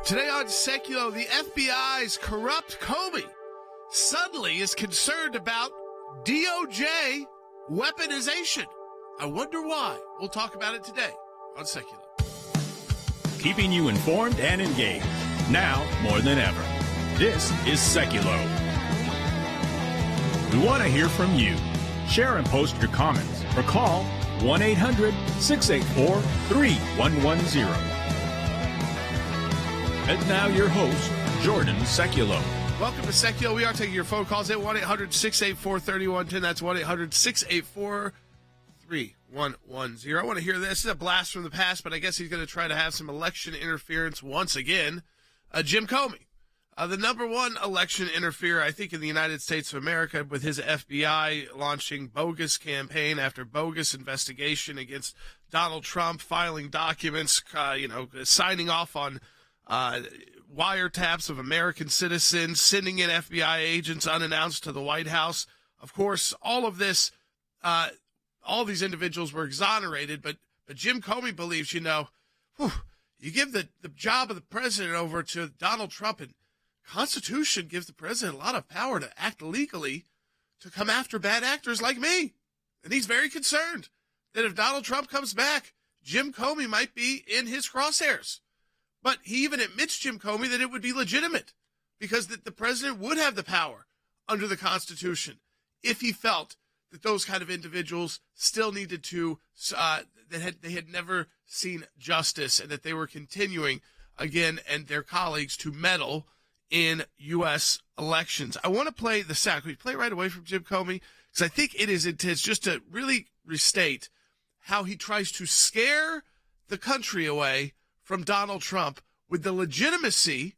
Today on Sekulow, the FBI's corrupt Comey suddenly is concerned about DOJ weaponization. I wonder why. We'll talk about it today on Sekulow. Keeping you informed and engaged, now more than ever. This is Sekulow. We want to hear from you. Share and post your comments or call 1-800-684-3110. And now your host, Jordan Sekulow. Welcome to Sekulow. We are taking your phone calls at 1-800-684-3110. That's 1-800-684-3110. I want to hear this. This is a blast from the past, but I guess he's going to try to have some election interference once again. Jim Comey, the number one election interferer, I think, in the United States of America, with his FBI launching bogus campaign after bogus investigation against Donald Trump, filing documents, signing off on wiretaps of American citizens, sending in FBI agents unannounced to the White House. Of course, all of this, all these individuals were exonerated, but Jim Comey believes, you give the job of the president over to Donald Trump, and Constitution gives the president a lot of power to act legally to come after bad actors like me. And he's very concerned that if Donald Trump comes back, Jim Comey might be in his crosshairs. But he even admits, Jim Comey, that it would be legitimate because the president would have the power under the Constitution if he felt that those kind of individuals still needed to, they had never seen justice, and that they were continuing, again, and their colleagues to meddle in U.S. elections. I want to play the sound. Can we play right away from Jim Comey? Because I think it is intense, just to really restate how he tries to scare the country away from Donald Trump with the legitimacy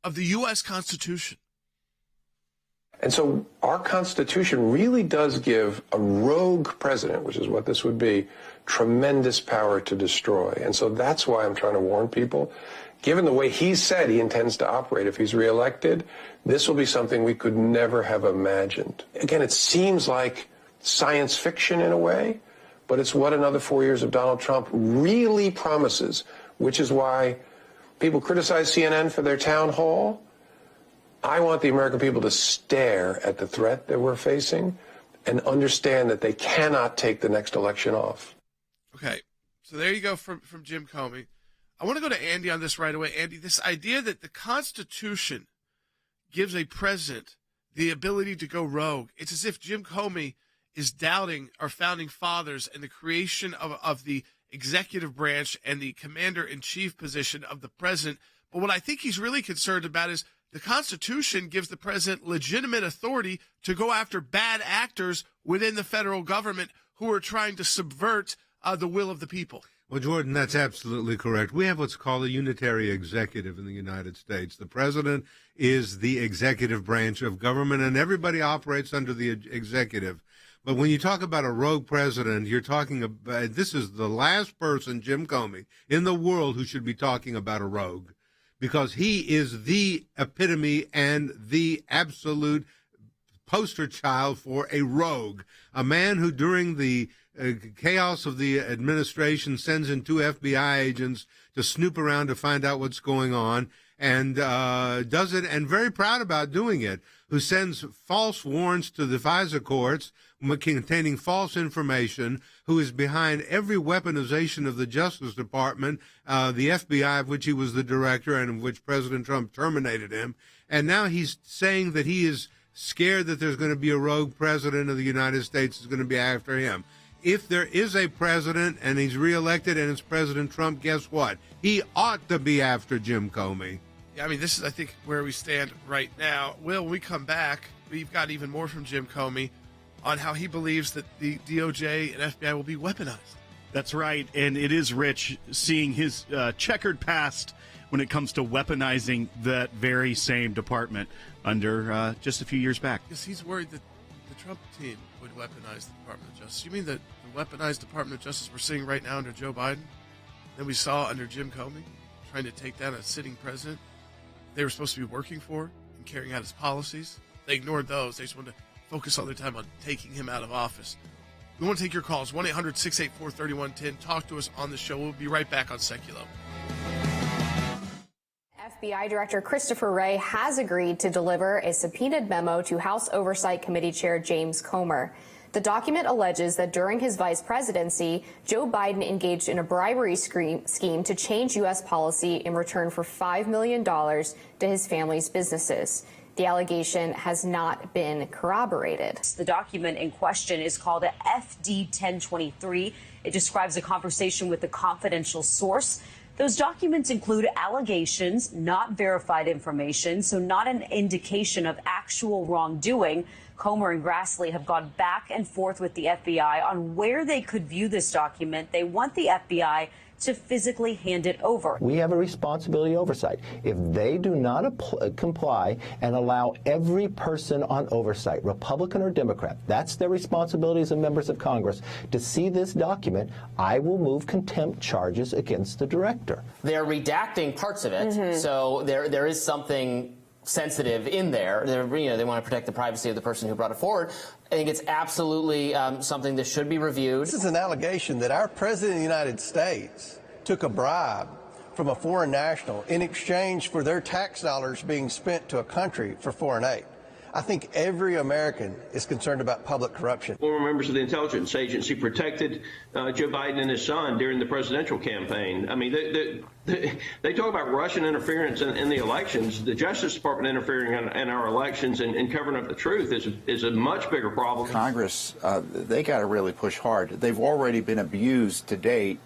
of the U.S. Constitution. And so our Constitution really does give a rogue president, which is what this would be, tremendous power to destroy. And so that's why I'm trying to warn people. Given the way he said he intends to operate if he's reelected, this will be something we could never have imagined. Again, it seems like science fiction in a way, but it's what another 4 years of Donald Trump really promises, which is why people criticize CNN for their town hall. I want the American people to stare at the threat that we're facing and understand that they cannot take the next election off. Okay, so there you go from Jim Comey. I want to go to Andy on this right away. Andy, this idea that the Constitution gives a president the ability to go rogue, it's as if Jim Comey is doubting our founding fathers and the creation of the executive branch and the commander-in-chief position of the president. But what I think he's really concerned about is the Constitution gives the president legitimate authority to go after bad actors within the federal government who are trying to subvert the will of the people. Well, Jordan, that's absolutely correct. We have what's called a unitary executive in the United States. The president is the executive branch of government, and everybody operates under the executive. But when you talk about a rogue president, you're talking about, this is the last person, Jim Comey, in the world who should be talking about a rogue, because he is the epitome and the absolute poster child for a rogue, a man who during the chaos of the administration sends in 2 FBI agents to snoop around to find out what's going on, and does it, and very proud about doing it, who sends false warrants to the FISA courts containing false information, who is behind every weaponization of the Justice Department, the FBI, of which he was the director and of which President Trump terminated him. And now he's saying that he is scared that there's going to be a rogue president of the United States is going to be after him. If there is a president and he's reelected and it's President Trump, guess what? He ought to be after Jim Comey. Yeah, I mean, this is, I think, where we stand right now. When we come back, we've got even more from Jim Comey on how he believes that the DOJ and FBI will be weaponized. That's right, and it is rich seeing his checkered past when it comes to weaponizing that very same department under just a few years back. Because he's worried that the Trump team would weaponize the Department of Justice. You mean the weaponized Department of Justice we're seeing right now under Joe Biden, that we saw under Jim Comey, trying to take down a sitting president they were supposed to be working for and carrying out his policies? They ignored those. They just wanted to focus all their time on taking him out of office. We want to take your calls, 1-800-684-3110. Talk to us on the show. We'll be right back on Sekulow. FBI Director Christopher Wray has agreed to deliver a subpoenaed memo to House Oversight Committee Chair James Comey. The document alleges that during his vice presidency, Joe Biden engaged in a bribery scheme to change U.S. policy in return for $5 million to his family's businesses. The allegation has not been corroborated. The document in question is called a FD 1023. It describes a conversation with a confidential source. Those documents include allegations, not verified information, so not an indication of actual wrongdoing. Comer and Grassley have gone back and forth with the FBI on where they could view this document. They want the FBI to physically hand it over. We have a responsibility oversight. If they do not comply and allow every person on oversight, Republican or Democrat, that's their responsibility as members of Congress, to see this document, I will move contempt charges against the director. They're redacting parts of it, so there is something sensitive in there. They want to protect the privacy of the person who brought it forward. I think it's absolutely something that should be reviewed. This is an allegation that our president of the United States took a bribe from a foreign national in exchange for their tax dollars being spent to a country for foreign aid. I think every American is concerned about public corruption. Former members of the intelligence agency protected Joe Biden and his son during the presidential campaign. I mean, they talk about Russian interference in the elections. The Justice Department interfering in our elections and covering up the truth is a much bigger problem. Congress, they got to really push hard. They've already been abused to date.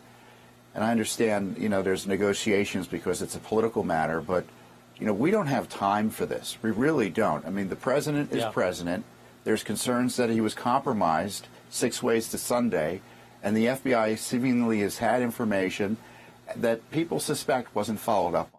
And I understand, there's negotiations because it's a political matter, but we don't have time for this. We really don't. I mean, the president is president. There's concerns that he was compromised 6 ways to Sunday, and the FBI seemingly has had information that people suspect wasn't followed up on.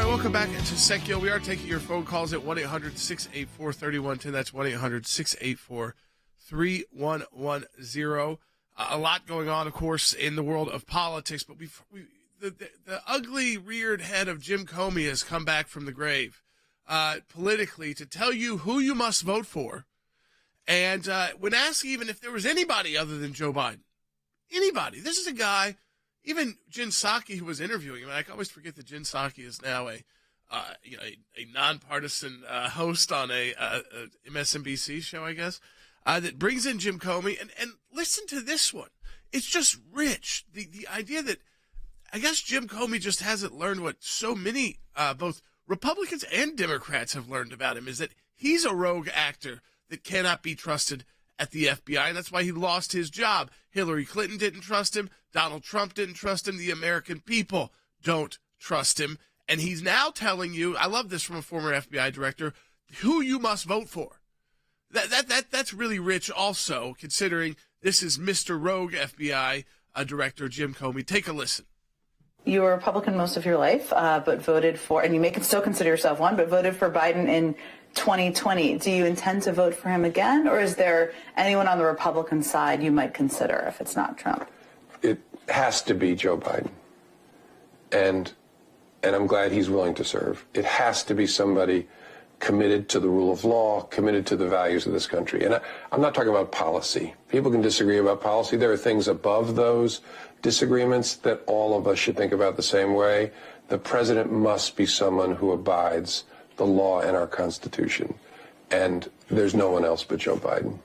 Welcome back to Sekulow. We are taking your phone calls at 1-800-684-3110. That's 1-800-684-3110. A lot going on, of course, in the world of politics. But the ugly reared head of Jim Comey has come back from the grave politically to tell you who you must vote for. And when asked even if there was anybody other than Joe Biden, anybody, this is a guy. Even Jen Psaki, who was interviewing him, and I always forget that Jen Psaki is now a nonpartisan host on a MSNBC show, I guess, that brings in Jim Comey. And listen to this one. It's just rich. The idea that I guess Jim Comey just hasn't learned what so many, both Republicans and Democrats have learned about him, is that he's a rogue actor that cannot be trusted at the FBI, and that's why he lost his job. Hillary Clinton didn't trust him. Donald Trump didn't trust him. The American people don't trust him. And he's now telling you, I love this from a former FBI director, who you must vote for. That's really rich also, considering this is Mr. Rogue FBI Director Jim Comey. Take a listen. You were a Republican most of your life, but voted for, and you may still consider yourself one, but voted for Biden in 2020. Do you intend to vote for him again, or is there anyone on the Republican side you might consider if it's not Trump? It has to be Joe Biden. And I'm glad he's willing to serve. It has to be somebody committed to the rule of law, committed to the values of this country. And I'm not talking about policy. People can disagree about policy. There are things above those disagreements that all of us should think about the same way. The president must be someone who abides the law and our Constitution. And there's no one else but Joe Biden.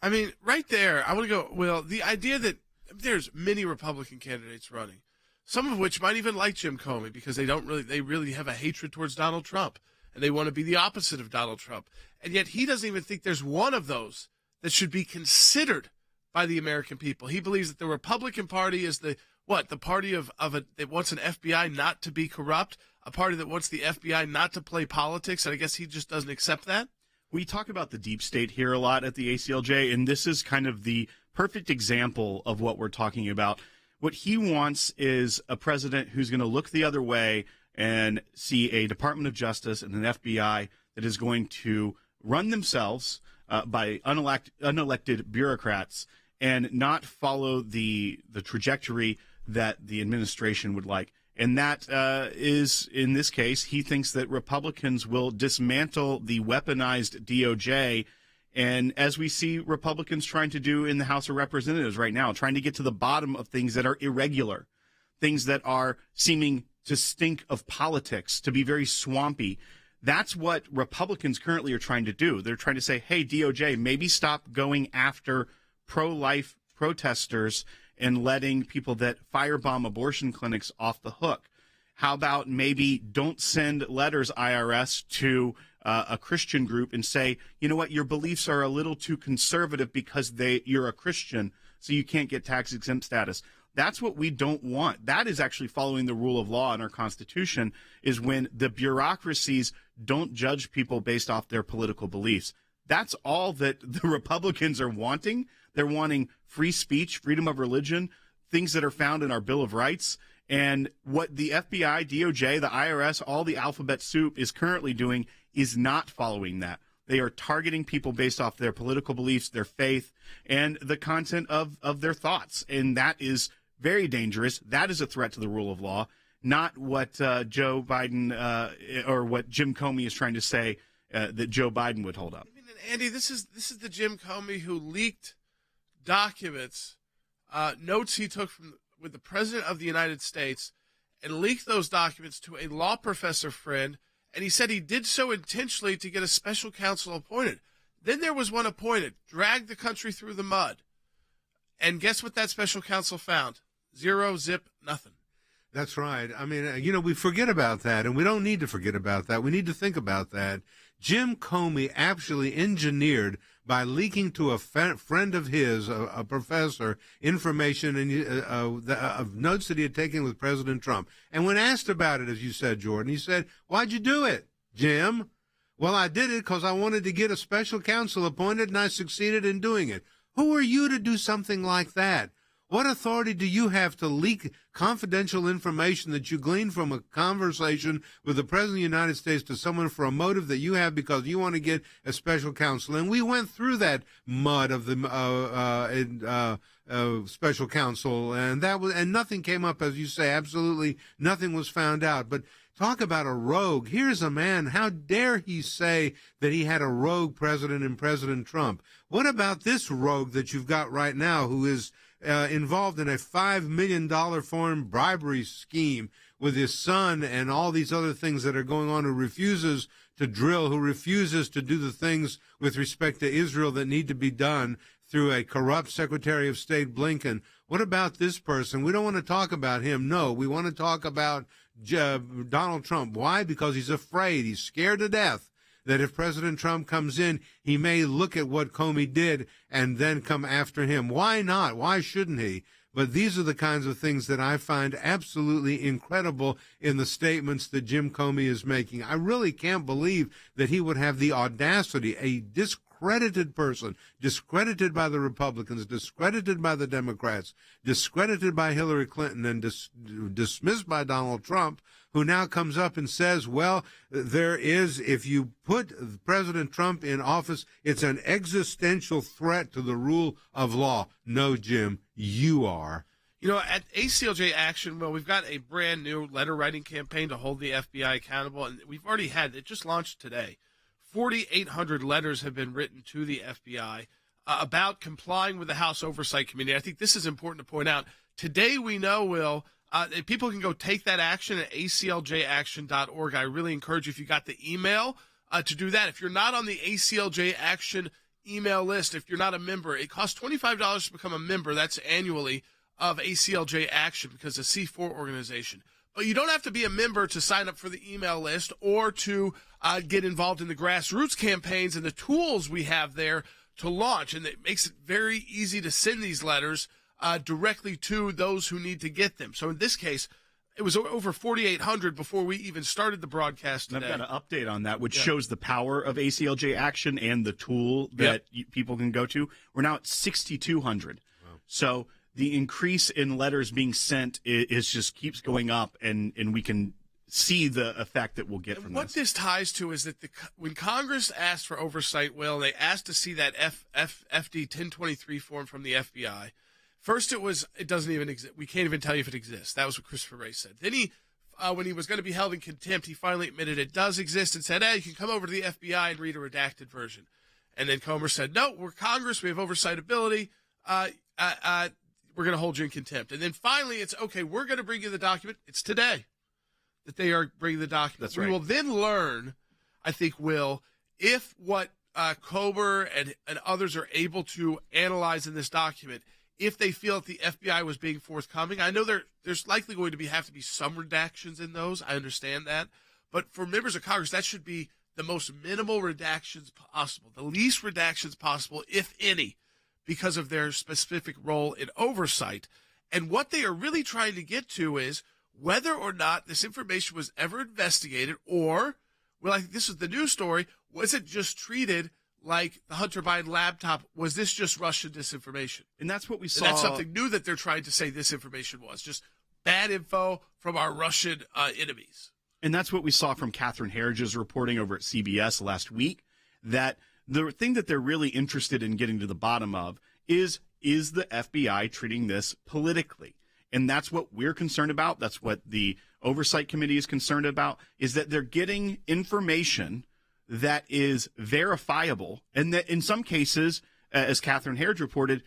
I mean, right there, I want to go, well, the idea that there's many Republican candidates running, some of which might even like Jim Comey because they really have a hatred towards Donald Trump, and they want to be the opposite of Donald Trump. And yet he doesn't even think there's one of those that should be considered by the American people. He believes that the Republican Party is the party that wants an FBI not to be corrupt, a party that wants the FBI not to play politics, and I guess he just doesn't accept that? We talk about the deep state here a lot at the ACLJ, and this is kind of the perfect example of what we're talking about. What he wants is a president who's going to look the other way and see a Department of Justice and an FBI that is going to run themselves by unelected bureaucrats and not follow the trajectory that the administration would like. And that is, in this case, he thinks that Republicans will dismantle the weaponized DOJ. And as we see Republicans trying to do in the House of Representatives right now, trying to get to the bottom of things that are irregular, things that are seeming to stink of politics, to be very swampy. That's what Republicans currently are trying to do. They're trying to say, hey, DOJ, maybe stop going after pro-life protesters and letting people that firebomb abortion clinics off the hook. How about maybe don't send letters, IRS, to a Christian group and say, you know what, your beliefs are a little too conservative because you're a Christian, so you can't get tax-exempt status. That's what we don't want. That is actually following the rule of law in our Constitution, is when the bureaucracies don't judge people based off their political beliefs. That's all that the Republicans are wanting. They're wanting free speech, freedom of religion, things that are found in our Bill of Rights. And what the FBI, DOJ, the IRS, all the alphabet soup is currently doing is not following that. They are targeting people based off their political beliefs, their faith, and the content of their thoughts. And that is very dangerous. That is a threat to the rule of law, not what Joe Biden or what Jim Comey is trying to say that Joe Biden would hold up. I mean, Andy, this is the Jim Comey who leaked documents, notes he took with the President of the United States, and leaked those documents to a law professor friend, and he said he did so intentionally to get a special counsel appointed. Then there was one appointed, dragged the country through the mud. And guess what that special counsel found? Zero, zip, nothing. That's right. I mean, we forget about that, and we don't need to forget about that. We need to think about that. Jim Comey actually engineered, by leaking to a friend of his, a professor, information of notes that he had taken with President Trump. And when asked about it, as you said, Jordan, he said, "Why'd you do it, Jim?" "Well, I did it because I wanted to get a special counsel appointed, and I succeeded in doing it." Who are you to do something like that? What authority do you have to leak confidential information that you gleaned from a conversation with the President of the United States to someone for a motive that you have because you want to get a special counsel? And we went through that mud of the special counsel, and nothing came up, as you say. Absolutely nothing was found out. But talk about a rogue. Here's a man, how dare he say that he had a rogue president in President Trump? What about this rogue that you've got right now who is involved in a $5 million foreign bribery scheme with his son and all these other things that are going on, who refuses to drill, who refuses to do the things with respect to Israel that need to be done through a corrupt Secretary of State Blinken? What about this person? We don't want to talk about him. No, we want to talk about Donald Trump. Why? Because he's afraid. He's scared to death that if President Trump comes in, he may look at what Comey did and then come after him. Why not? Why shouldn't he? But these are the kinds of things that I find absolutely incredible in the statements that Jim Comey is making. I really can't believe that he would have the audacity, a discredited person, discredited by the Republicans, discredited by the Democrats, discredited by Hillary Clinton, and dismissed by Donald Trump, who now comes up and says, well, if you put President Trump in office, it's an existential threat to the rule of law. No, Jim, you are. You know, at ACLJ Action, well, we've got a brand new letter writing campaign to hold the FBI accountable, and we've already had it just launched today. 4,800 letters have been written to the FBI about complying with the House Oversight Committee. I think this is important to point out. Today we know, Will, people can go take that action at acljaction.org. I really encourage you, if you got the email, to do that. If you're not on the ACLJ Action email list, if you're not a member, it costs $25 to become a member. That's annually of ACLJ Action, because it's a C4 organization. But you don't have to be a member to sign up for the email list or to get involved in the grassroots campaigns and the tools we have there to launch. And it makes it very easy to send these letters directly to those who need to get them. So in this case, it was over 4,800 before we even started the broadcast today. And I've got an update on that, which shows the power of ACLJ Action and the tool that people can go to. We're now at 6,200. Wow. So the increase in letters being sent is just keeps going up, and we can see the effect that we'll get from what this ties to is that when Congress asked for oversight, Will, they asked to see that FD 1023 form from the FBI. First, it doesn't even exist. We can't even tell you if it exists. That was what Christopher Wray said. Then he when he was going to be held in contempt, he finally admitted it does exist and said, hey, you can come over to the FBI and read a redacted version. And then Comer said, no, we're Congress. We have oversight ability. We're going to hold you in contempt. And then finally it's, okay, we're going to bring you the document. It's today that they are bringing the document. That's right. We will then learn, I think, Will, if what Comer and others are able to analyze in this document, if they feel that the FBI was being forthcoming. I know there's likely going to have to be some redactions in those. I understand that. But for members of Congress, that should be the most minimal redactions possible, the least redactions possible, if any, because of their specific role in oversight. And what they are really trying to get to is whether or not this information was ever investigated, or, well, I think this is the news story, was it just treated like the Hunter Biden laptop? Was this just Russian disinformation? And that's what we saw. And that's something new that they're trying to say this information was, just bad info from our Russian enemies. And that's what we saw from Catherine Herridge's reporting over at CBS last week, that the thing that they're really interested in getting to the bottom of is the FBI treating this politically? And that's what we're concerned about. That's what the Oversight Committee is concerned about, is that they're getting information that is verifiable, and that in some cases, as Catherine Herridge reported,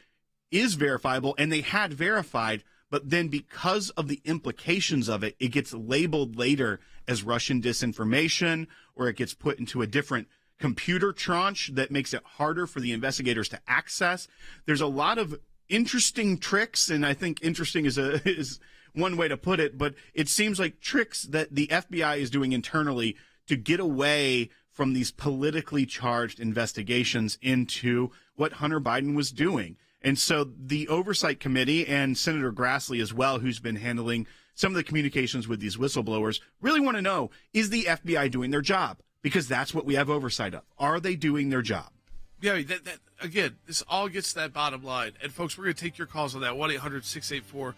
is verifiable, and they had verified, but then because of the implications of it, it gets labeled later as Russian disinformation, or it gets put into a different computer tranche that makes it harder for the investigators to access. There's a lot of interesting tricks, and I think interesting is one way to put it, but it seems like tricks that the FBI is doing internally to get away from these politically charged investigations into what Hunter Biden was doing. And so the Oversight Committee and Senator Grassley as well, who's been handling some of the communications with these whistleblowers, really want to know, is the FBI doing their job? Because that's what we have oversight of. Are they doing their job? Yeah, again, this all gets to that bottom line. And, folks, we're going to take your calls on that, 1-800-684-3110.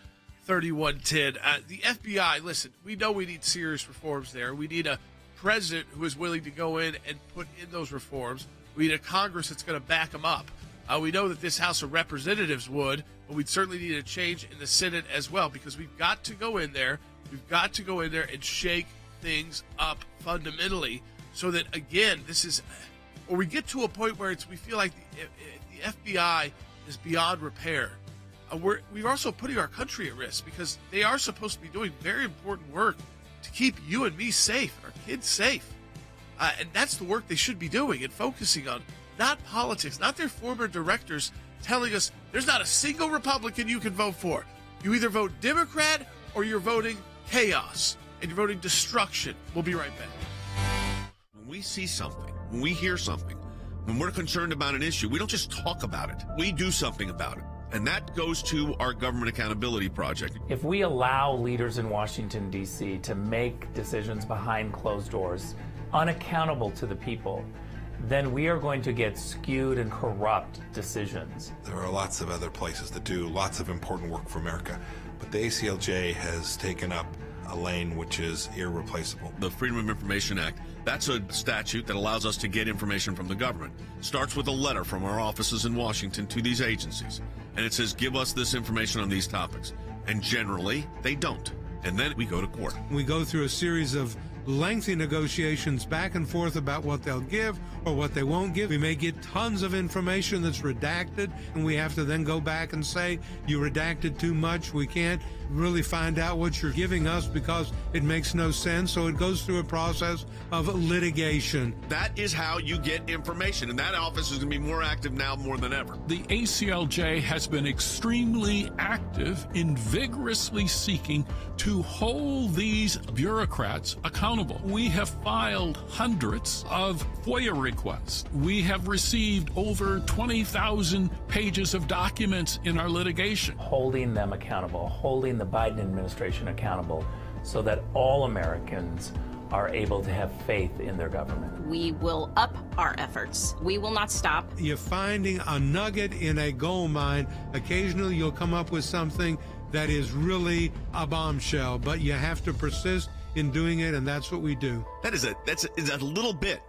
The FBI, listen, we know we need serious reforms there. We need a president who is willing to go in and put in those reforms. We need a Congress that's going to back them up. We know that this House of Representatives would, but we'd certainly need a change in the Senate as well, because we've got to go in there. We've got to go in there and shake things up fundamentally so that, again, this is, or we get to a point where we feel like the FBI is beyond repair. We're also putting our country at risk, because they are supposed to be doing very important work to keep you and me safe, our kids safe. And that's the work they should be doing and focusing on, not politics, not their former directors telling us there's not a single Republican you can vote for. You either vote Democrat or you're voting chaos and you're voting destruction. We'll be right back. When we see something, when we hear something, when we're concerned about an issue, we don't just talk about it. We do something about it. And that goes to our Government Accountability Project. If we allow leaders in Washington, D.C. to make decisions behind closed doors, unaccountable to the people, then we are going to get skewed and corrupt decisions. There are lots of other places that do lots of important work for America, but the ACLJ has taken up a lane which is irreplaceable. The Freedom of Information Act, that's a statute that allows us to get information from the government. It starts with a letter from our offices in Washington to these agencies. And it says, give us this information on these topics. And generally, they don't. And then we go to court. We go through a series of lengthy negotiations back and forth about what they'll give or what they won't give. We may get tons of information that's redacted, and we have to then go back and say, you redacted too much. We can't really find out what you're giving us because it makes no sense. So it goes through a process of litigation. That is how you get information, and that office is going to be more active now more than ever. The ACLJ has been extremely active in vigorously seeking to hold these bureaucrats accountable. We have filed hundreds of FOIA requests. We have received over 20,000 pages of documents in our litigation. Holding them accountable, holding the Biden administration accountable so that all Americans are able to have faith in their government. We will up our efforts. We will not stop. You're finding a nugget in a gold mine. Occasionally you'll come up with something that is really a bombshell, but you have to persist in doing it, and that's what we do. That's a little bit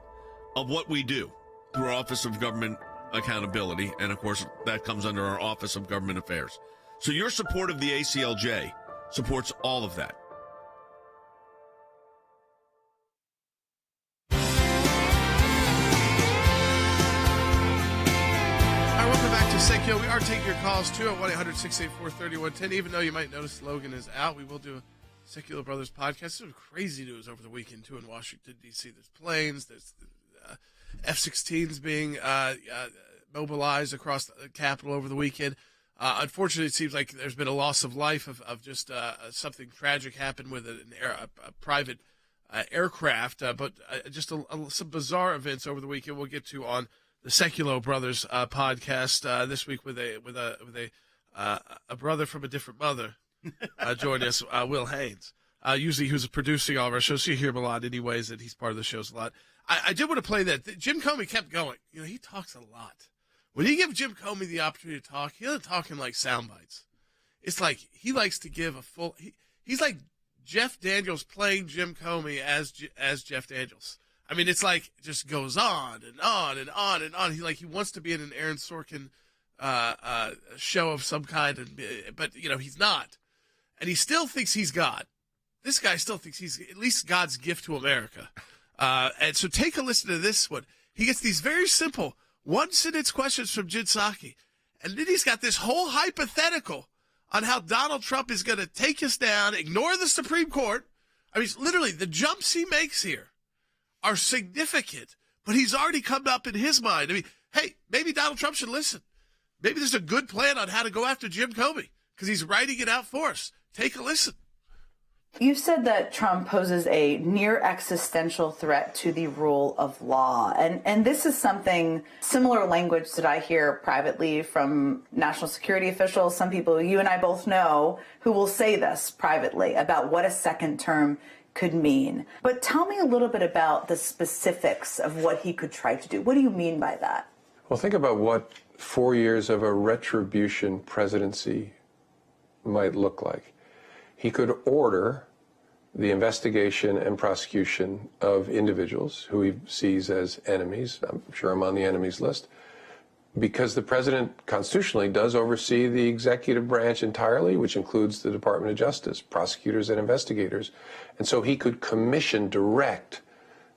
of what we do through our Office of Government Accountability, and of course that comes under our Office of Government Affairs. So your support of the ACLJ supports all of that. Sekulow. We are taking your calls too at 1-800-684-3110. Even though you might notice Logan is out, we will do a Sekulow Brothers podcast. Some crazy news over the weekend too in Washington D.C. There's planes, there's F-16s being mobilized across the Capitol over the weekend. Unfortunately, it seems like there's been a loss of life of just something tragic happened with a private aircraft, but just some bizarre events over the weekend. We'll get to on the Sekulow Brothers podcast this week with a brother from a different mother joining us, Will Haynes. Usually who's producing all of our shows, so you hear him a lot anyways, and he's part of the shows a lot. I did want to play that. Jim Comey kept going. You know, he talks a lot. When you give Jim Comey the opportunity to talk, he doesn't talk in like sound bites. It's like he likes to give a full. He's like Jeff Daniels playing Jim Comey as Jeff Daniels. I mean, it's like it just goes on and on and on and on. He wants to be in an Aaron Sorkin show of some kind, but you know he's not, and he still thinks he's God. This guy still thinks he's at least God's gift to America. And so take a listen to this one. He gets these very simple one-sentence questions from Jen Psaki, and then he's got this whole hypothetical on how Donald Trump is going to take us down, ignore the Supreme Court. I mean, literally, the jumps he makes here are significant, but he's already come up in his mind. I mean, hey, maybe Donald Trump should listen. Maybe there's a good plan on how to go after Jim Comey because he's writing it out for us. Take a listen. You said that Trump poses a near existential threat to the rule of law. And this is something, similar language that I hear privately from national security officials, some people you and I both know, who will say this privately about what a second term could mean. But tell me a little bit about the specifics of what he could try to do. What do you mean by that? Well, think about what 4 years of a retribution presidency might look like. He could order the investigation and prosecution of individuals who he sees as enemies. I'm sure I'm on the enemies list. Because the president constitutionally does oversee the executive branch entirely, which includes the Department of Justice, prosecutors and investigators. And so he could direct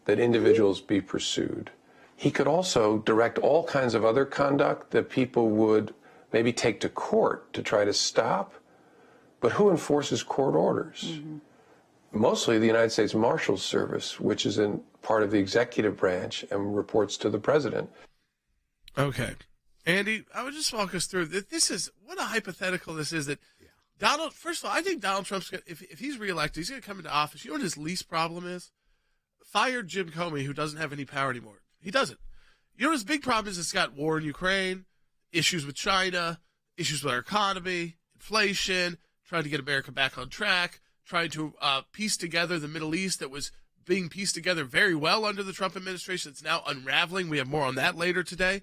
that individuals be pursued. He could also direct all kinds of other conduct that people would maybe take to court to try to stop. But who enforces court orders? Mm-hmm. Mostly the United States Marshals Service, which is in part of the executive branch and reports to the president. Okay. Andy, I would just walk us through that. This is what a hypothetical this is that first of all, I think Donald Trump's if he's reelected, he's going to come into office. You know what his least problem is? Fire Jim Comey, who doesn't have any power anymore. He doesn't. You know what his big problem is? It's got war in Ukraine, issues with China, issues with our economy, inflation, trying to get America back on track, trying to piece together the Middle East that was being pieced together very well under the Trump administration. It's now unraveling. We have more on that later today.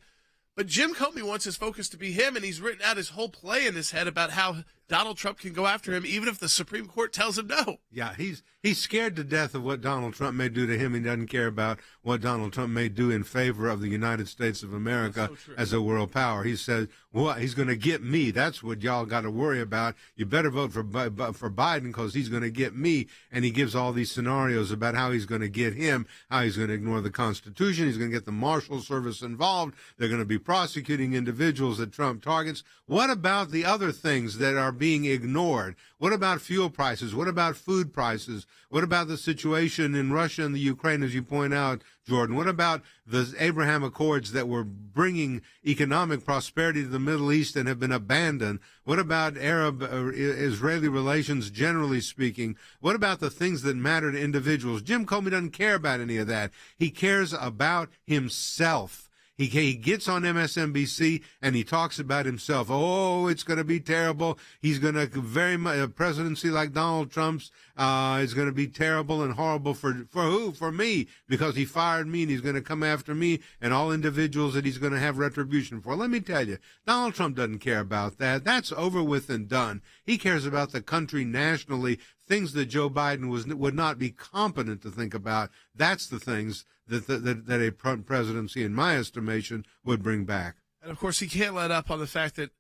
But Jim Comey wants his focus to be him, and he's written out his whole play in his head about how Donald Trump can go after him even if the Supreme Court tells him no. Yeah, he's scared to death of what Donald Trump may do to him. He doesn't care about what Donald Trump may do in favor of the United States of America as a world power. He says, well, he's going to get me. That's what y'all got to worry about. You better vote for Biden because he's going to get me. And he gives all these scenarios about how he's going to get him, how he's going to ignore the Constitution. He's going to get the Marshal Service involved. They're going to be prosecuting individuals that Trump targets. What about the other things that are being ignored? What about fuel prices? What about food prices? What about the situation in Russia and the Ukraine, as you point out, Jordan? What about the Abraham Accords that were bringing economic prosperity to the Middle East and have been abandoned? What about Arab-Israeli relations, generally speaking? What about the things that matter to individuals? Jim Comey doesn't care about any of that. He cares about himself. He gets on MSNBC and he talks about himself. Oh, it's going to be terrible. He's going to a presidency like Donald Trump's is going to be terrible and horrible for who? For me, because he fired me and he's going to come after me and all individuals that he's going to have retribution for. Let me tell you, Donald Trump doesn't care about that. That's over with and done. He cares about the country nationally, things that Joe Biden would not be competent to think about. That's the things that a presidency, in my estimation, would bring back. And, of course, he can't let up on the fact that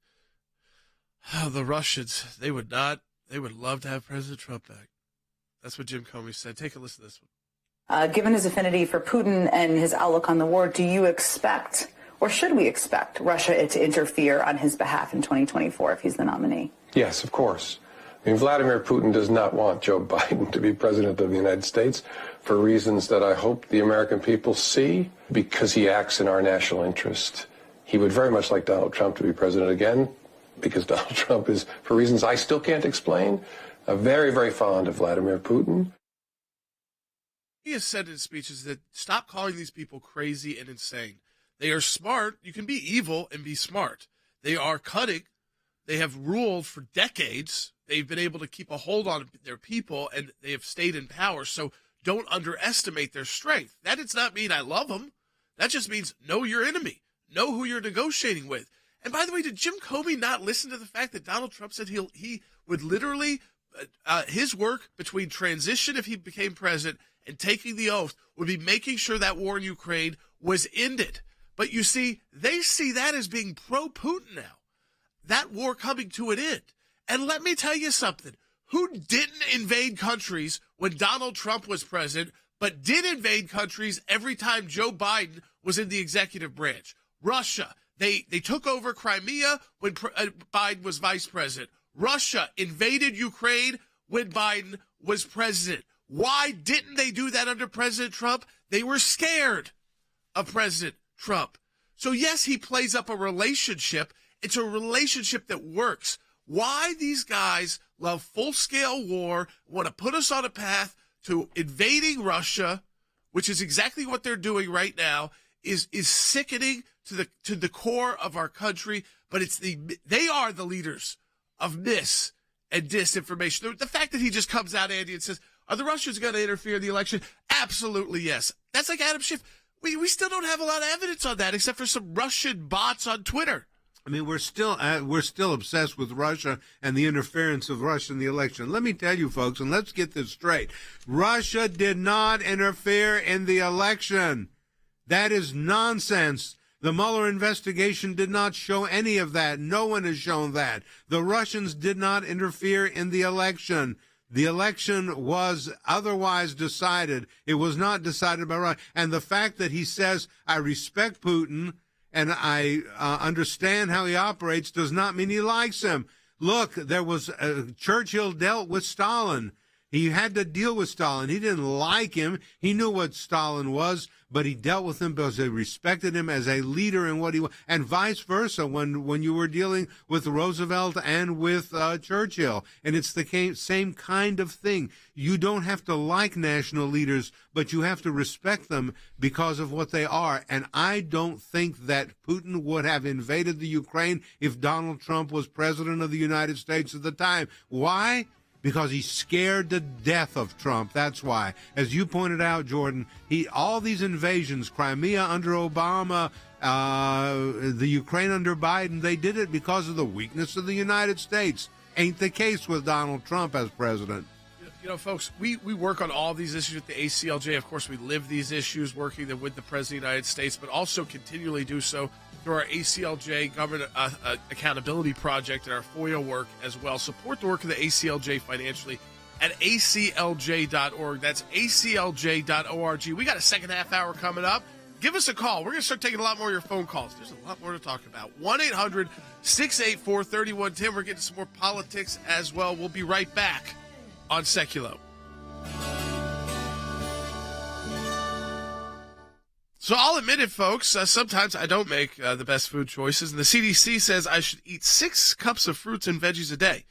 the Russians, they would love to have President Trump back. That's what Jim Comey said. Take a listen to this one. Given his affinity for Putin and his outlook on the war, do you expect Or should we expect Russia to interfere on his behalf in 2024 if he's the nominee? Yes, of course. I mean, Vladimir Putin does not want Joe Biden to be president of the United States for reasons that I hope the American people see, because he acts in our national interest. He would very much like Donald Trump to be president again, because Donald Trump is, for reasons I still can't explain, very, very fond of Vladimir Putin. He has said in his speeches that stop calling these people crazy and insane. They are smart. You can be evil and be smart. They are cunning. They have ruled for decades. They've been able to keep a hold on their people, and they have stayed in power. So don't underestimate their strength. That does not mean I love them. That just means know your enemy. Know who you're negotiating with. And by the way, did Jim Comey not listen to the fact that Donald Trump said he would literally, his work between transition if he became president and taking the oath would be making sure that war in Ukraine was ended. But you see, they see that as being pro-Putin now. That war coming to an end. And let me tell you something. Who didn't invade countries when Donald Trump was president, but did invade countries every time Joe Biden was in the executive branch? Russia. They took over Crimea when Biden was vice president. Russia invaded Ukraine when Biden was president. Why didn't they do that under President Trump? They were scared of President Trump. So yes, he plays up a relationship. It's a relationship that works. Why these guys love full-scale war, want to put us on a path to invading Russia, which is exactly what they're doing right now, is sickening to the core of our country. But they are the leaders of mis and disinformation. The fact that he just comes out, Andy, and says, are the Russians going to interfere in the election? Absolutely yes. That's like Adam Schiff. We still don't have a lot of evidence on that, except for some Russian bots on Twitter. I mean, we're still obsessed with Russia and the interference of Russia in the election. Let me tell you, folks, and let's get this straight. Russia did not interfere in the election. That is nonsense. The Mueller investigation did not show any of that. No one has shown that. The Russians did not interfere in the election. The election was otherwise decided. It was not decided by Russia. And the fact that he says, I respect Putin and I understand how he operates does not mean he likes him. Look, there was Churchill dealt with Stalin. He had to deal with Stalin. He didn't like him. He knew what Stalin was, but he dealt with him because they respected him as a leader in what he was, and vice versa when you were dealing with Roosevelt and with Churchill. And it's the same kind of thing. You don't have to like national leaders, but you have to respect them because of what they are. And I don't think that Putin would have invaded the Ukraine if Donald Trump was president of the United States at the time. Why? Because he's scared to death of Trump. That's why. As you pointed out, Jordan, all these invasions, Crimea under Obama, the Ukraine under Biden, they did it because of the weakness of the United States. Ain't the case with Donald Trump as president. You know, folks, we work on all these issues at the ACLJ. Of course, we live these issues working them with the President of the United States, but also continually do so through our ACLJ Government Accountability Project and our FOIA work as well. Support the work of the ACLJ financially at aclj.org. That's aclj.org. We got a second half hour coming up. Give us a call. We're going to start taking a lot more of your phone calls. There's a lot more to talk about. 1-800-684-3110. We're getting some more politics as well. We'll be right back on Sekulow. So I'll admit it, folks. Sometimes I don't make the best food choices. And the CDC says I should eat 6 cups of fruits and veggies a day.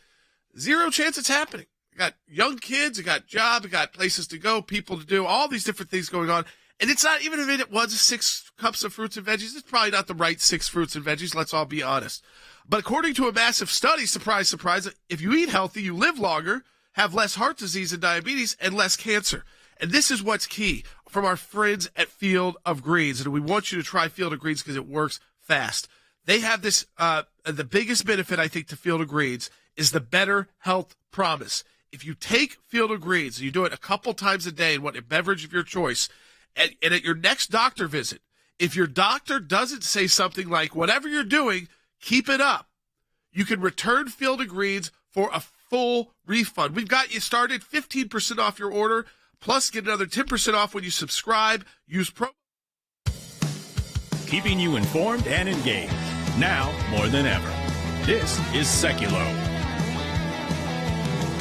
Zero chance it's happening. I got young kids, I got job, I got places to go, people to do, all these different things going on. And it's not, even if it was 6 cups of fruits and veggies, it's probably not the right 6 fruits and veggies. Let's all be honest. But according to a massive study, surprise, surprise, if you eat healthy, you live longer, have less heart disease and diabetes, and less cancer. And this is what's key from our friends at Field of Greens. And we want you to try Field of Greens because it works fast. They have this, the biggest benefit, I think, to Field of Greens is the Better Health Promise. If you take Field of Greens, and you do it a couple times a day in a beverage of your choice, and at your next doctor visit, if your doctor doesn't say something like, whatever you're doing, keep it up, you can return Field of Greens for a full refund. We've got you started 15% off your order. Plus, get another 10% off when you subscribe. Use keeping you informed and engaged. Now more than ever. This is Sekulow.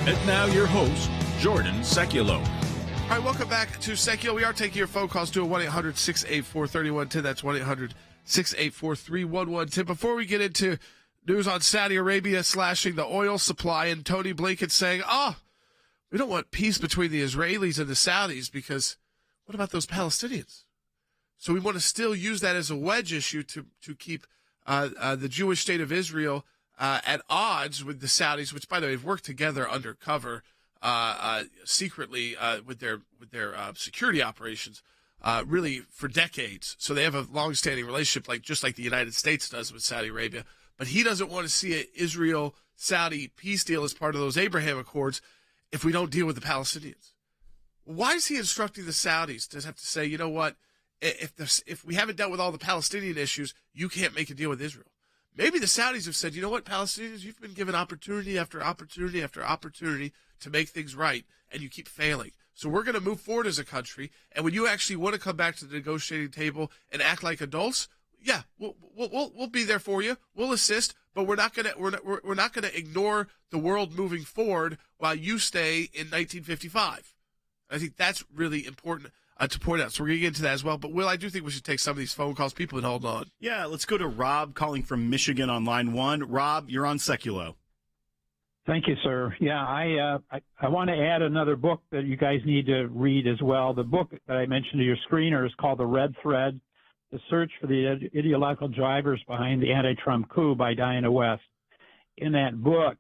And now your host, Jordan Sekulow. All right, welcome back to Sekulow. We are taking your phone calls to 1-800-684-3110. That's 1-800-684-3110. Before we get into news on Saudi Arabia slashing the oil supply and Tony Blinken saying, we don't want peace between the Israelis and the Saudis because what about those Palestinians? So we want to still use that as a wedge issue to keep the Jewish state of Israel at odds with the Saudis, which, by the way, have worked together undercover secretly with their security operations really for decades. So they have a long-standing relationship, just like the United States does with Saudi Arabia. But he doesn't want to see an Israel-Saudi peace deal as part of those Abraham Accords if we don't deal with the Palestinians. Why is he instructing the Saudis to have to say, you know what, if we haven't dealt with all the Palestinian issues, you can't make a deal with Israel? Maybe the Saudis have said, you know what, Palestinians, you've been given opportunity after opportunity after opportunity to make things right, and you keep failing. So we're going to move forward as a country, and when you actually want to come back to the negotiating table and act like adults, yeah, we'll be there for you. We'll assist, but we're not gonna ignore the world moving forward while you stay in 1955. I think that's really important to point out. So we're gonna get into that as well. But Will, I do think we should take some of these phone calls. People can hold on. Yeah, let's go to Rob calling from Michigan on line 1. Rob, you're on Sekulow. Thank you, sir. Yeah, I want to add another book that you guys need to read as well. The book that I mentioned to your screener is called The Red Thread: The Search for the Ideological Drivers Behind the Anti-Trump Coup by Diana West. In that book,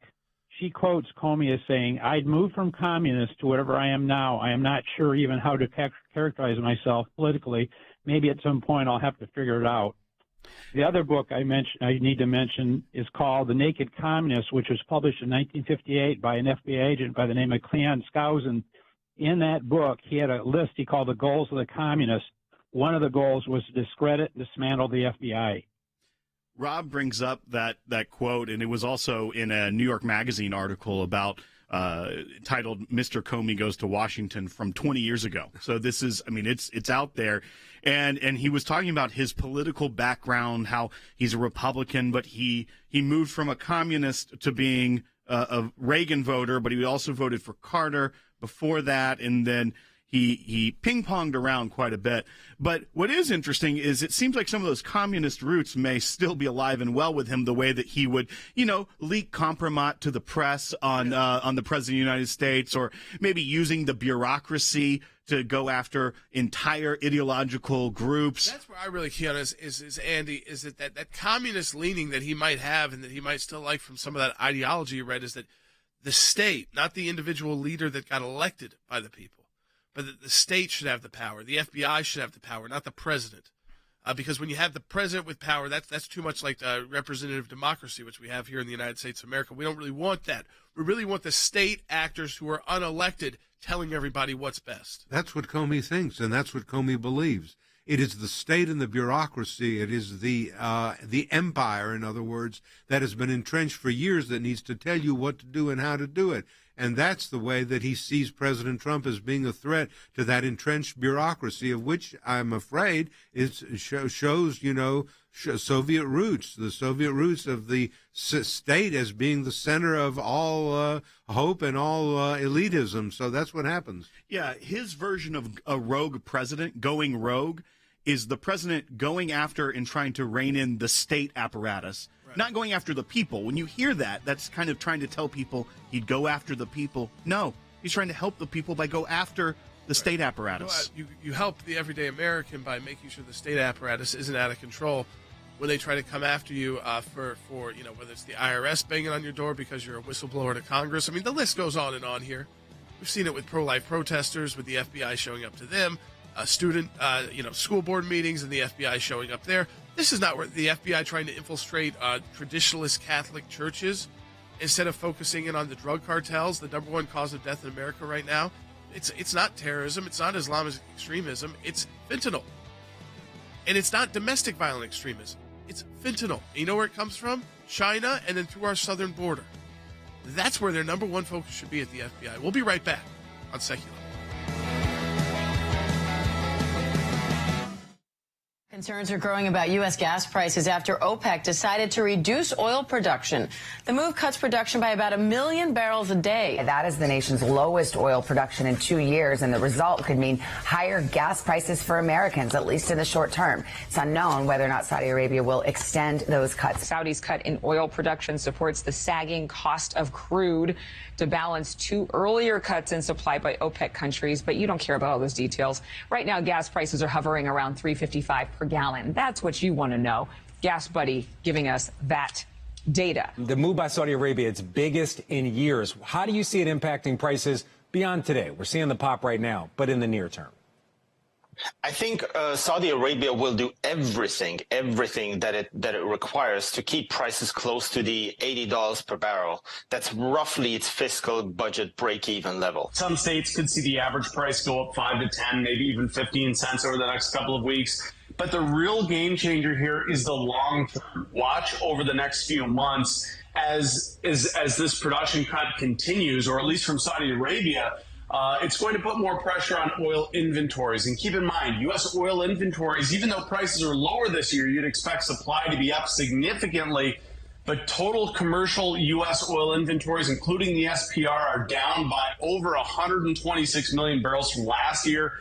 she quotes Comey as saying, "I'd moved from communist to whatever I am now. I am not sure even how to characterize myself politically. Maybe at some point I'll have to figure it out." The other book I need to mention is called The Naked Communist, which was published in 1958 by an FBI agent by the name of Cleon Skousen. In that book, he had a list he called the goals of the communists. One of the goals was to discredit, dismantle the FBI. Rob brings up that quote, and it was also in a New York Magazine article about titled "Mr. Comey Goes to Washington" from 20 years ago. So this is, it's out there. And he was talking about his political background, how he's a Republican, but he moved from a communist to being a Reagan voter, but he also voted for Carter before that, and then he ping-ponged around quite a bit. But what is interesting is it seems like some of those communist roots may still be alive and well with him, the way that he would, leak compromise to the press on the President of the United States, or maybe using the bureaucracy to go after entire ideological groups. That's where I really key on is Andy, is that communist leaning that he might have and that he might still like from some of that ideology you read, is that the state, not the individual leader that got elected by the people, but that the state should have the power. The FBI should have the power, not the president. Because when you have the president with power, that's too much like representative democracy, which we have here in the United States of America. We don't really want that. We really want the state actors who are unelected telling everybody what's best. That's what Comey thinks, and that's what Comey believes. It is the state and the bureaucracy. It is the empire, in other words, that has been entrenched for years that needs to tell you what to do and how to do it. And that's the way that he sees President Trump as being a threat to that entrenched bureaucracy, of which I'm afraid shows, Soviet roots, the Soviet roots of the state as being the center of all hope and all elitism. So that's what happens. Yeah, his version of a rogue president, going rogue, is the president going after and trying to rein in the state apparatus, not going after the people. When you hear that, that's kind of trying to tell people he'd go after the people. No, he's trying to help the people by go after the state apparatus. You help the everyday American by making sure the state apparatus isn't out of control when they try to come after you for whether it's the IRS banging on your door because you're a whistleblower to Congress. I mean, the list goes on and on here. We've seen it with pro-life protesters, with the FBI showing up to them, school board meetings and the FBI showing up there. This is not where the FBI trying to infiltrate traditionalist Catholic churches instead of focusing in on the drug cartels, the number one cause of death in America right now. It's not terrorism. It's not Islamic extremism. It's fentanyl. And it's not domestic violent extremism. It's fentanyl. And you know where it comes from? China, and then through our southern border. That's where their number one focus should be at the FBI. We'll be right back on Sekulow. Concerns are growing about U.S. gas prices after OPEC decided to reduce oil production. The move cuts production by about 1 million barrels a day. That is the nation's lowest oil production in 2 years, and the result could mean higher gas prices for Americans, at least in the short term. It's unknown whether or not Saudi Arabia will extend those cuts. Saudi's cut in oil production supports the sagging cost of crude to balance 2 earlier cuts in supply by OPEC countries, but you don't care about all those details. Right now, gas prices are hovering around $3.55 per gallon. That's what you want to know. Gas Buddy giving us that data. The move by Saudi Arabia, its biggest in years. How do you see it impacting prices beyond today? We're seeing the pop right now, but in the near term. I think Saudi Arabia will do everything that it requires to keep prices close to the $80 per barrel. That's roughly its fiscal budget break-even level. Some states could see the average price go up 5 to 10, maybe even 15 cents over the next couple of weeks. But the real game changer here is the long term. Watch over the next few months as this production cut continues, or at least from Saudi Arabia. It's going to put more pressure on oil inventories. And keep in mind, U.S. oil inventories, even though prices are lower this year, you'd expect supply to be up significantly. But total commercial U.S. oil inventories, including the SPR, are down by over 126 million barrels from last year.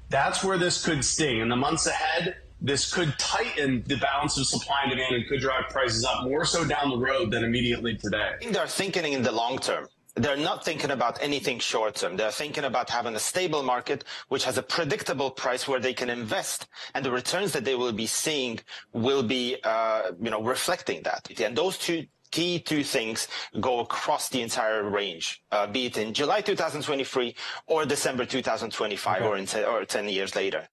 That's where this could sting. In the months ahead, this could tighten the balance of supply and demand and could drive prices up more so down the road than immediately today. I think they're thinking in the long term. They're not thinking about anything short term. They're thinking about having a stable market which has a predictable price where they can invest, and the returns that they will be seeing will be, reflecting that. And those two things go across the entire range, be it in July 2023 or December 2025, okay, or 10 years later.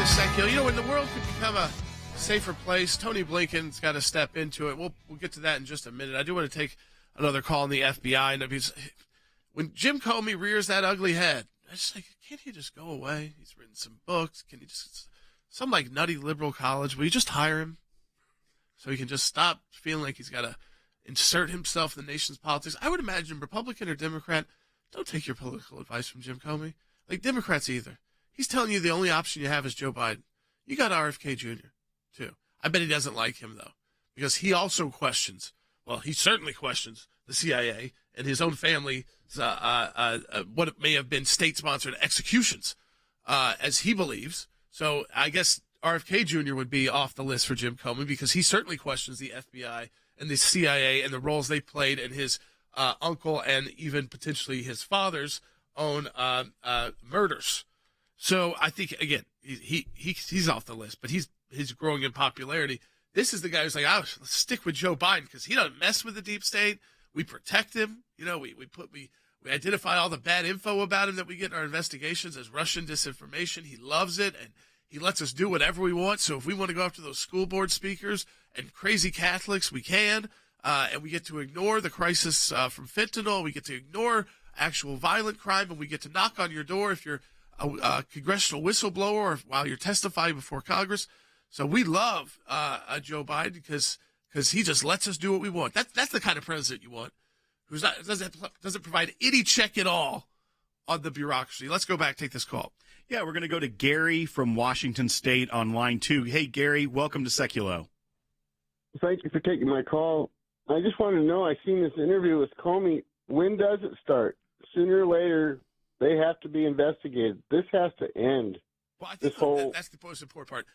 Sekulow. You know, when the world could become a safer place, Tony Blinken's got to step into it. We'll get to that in just a minute. I do want to take another call on the FBI. And when Jim Comey rears that ugly head, I just like, can't he just go away? He's written some books. Can he just, some like nutty liberal college, will you just hire him so he can just stop feeling like he's got to insert himself in the nation's politics? I would imagine, Republican or Democrat, don't take your political advice from Jim Comey. Like Democrats either. He's telling you the only option you have is Joe Biden. You got RFK Jr., too. I bet he doesn't like him, though, because he also questions, well, he certainly questions the CIA and his own family's what it may have been state-sponsored executions, as he believes. So I guess RFK Jr. would be off the list for Jim Comey because he certainly questions the FBI and the CIA and the roles they played in his uncle and even potentially his father's own murders. So I think, again, he's off the list, but he's growing in popularity. This is the guy who's like, let's stick with Joe Biden because he doesn't mess with the deep state. We protect him. You know, we identify all the bad info about him that we get in our investigations as Russian disinformation. He loves it, and he lets us do whatever we want. So if we want to go after those school board speakers and crazy Catholics, we can. And we get to ignore the crisis from fentanyl. We get to ignore actual violent crime, and we get to knock on your door if you're a congressional whistleblower or while you're testifying before Congress. So we love Joe Biden because he just lets us do what we want. That's the kind of president you want, who's not doesn't provide any check at all on the bureaucracy. Let's go back, take this call. Yeah, we're going to go to Gary from Washington State on line 2. Hey, Gary, welcome to Sekulow. Thank you for taking my call. I just want to know, I've seen this interview with Comey. When does it start? Sooner or later, they have to be investigated. This has to end. Well, I think that's the most important part.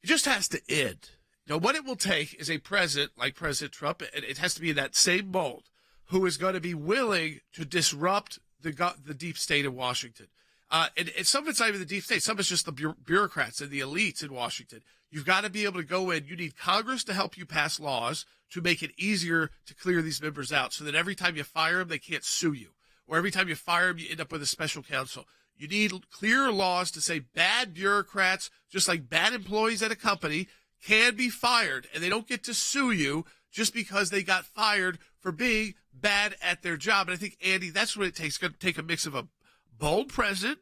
It just has to end. You know, what it will take is a president like President Trump, and it has to be in that same mold, who is going to be willing to disrupt the deep state in Washington. And some of it's not even the deep state. Some of it's just the bureaucrats and the elites in Washington. You've got to be able to go in. You need Congress to help you pass laws to make it easier to clear these members out so that every time you fire them, they can't sue you. Or every time you fire them, you end up with a special counsel. You need clear laws to say bad bureaucrats, just like bad employees at a company, can be fired, and they don't get to sue you just because they got fired for being bad at their job. And I think, Andy, that's what it takes. It's going to take a mix of a bold president.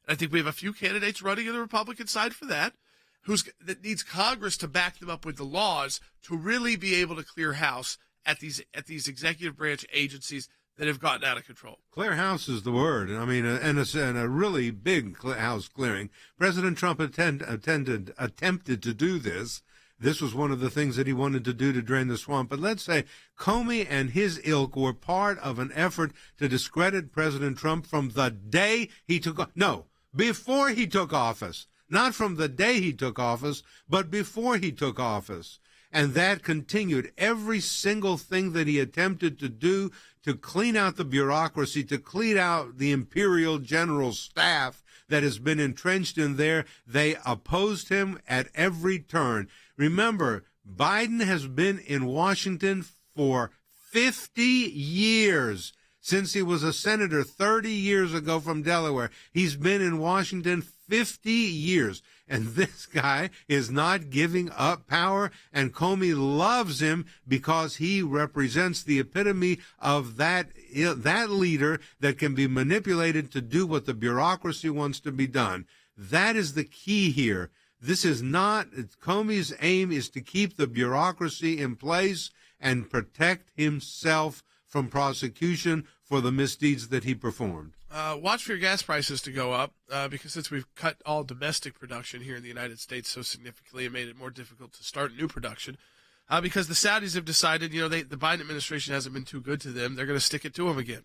I think we have a few candidates running on the Republican side for that, that needs Congress to back them up with the laws to really be able to clear house at these executive branch agencies that have gotten out of control. Clear house is the word. I mean, and a really big house clearing. President Trump attempted to do this. This was one of the things that he wanted to do to drain the swamp. But let's say Comey and his ilk were part of an effort to discredit President Trump from the day he before he took office. Not from the day he took office, but before he took office. And that continued. Every single thing that he attempted to do to clean out the bureaucracy, to clean out the imperial general staff that has been entrenched in there, they opposed him at every turn. Remember, Biden has been in Washington for 50 years. Since he was a senator 30 years ago from Delaware, he's been in Washington 50 years. And this guy is not giving up power, and Comey loves him because he represents the epitome of that leader that can be manipulated to do what the bureaucracy wants to be done. That is the key here. This is not, Comey's aim is to keep the bureaucracy in place and protect himself from prosecution for the misdeeds that he performed. Watch for your gas prices to go up because since we've cut all domestic production here in the United States so significantly, it made it more difficult to start new production because the Saudis have decided, the Biden administration hasn't been too good to them. They're going to stick it to them again.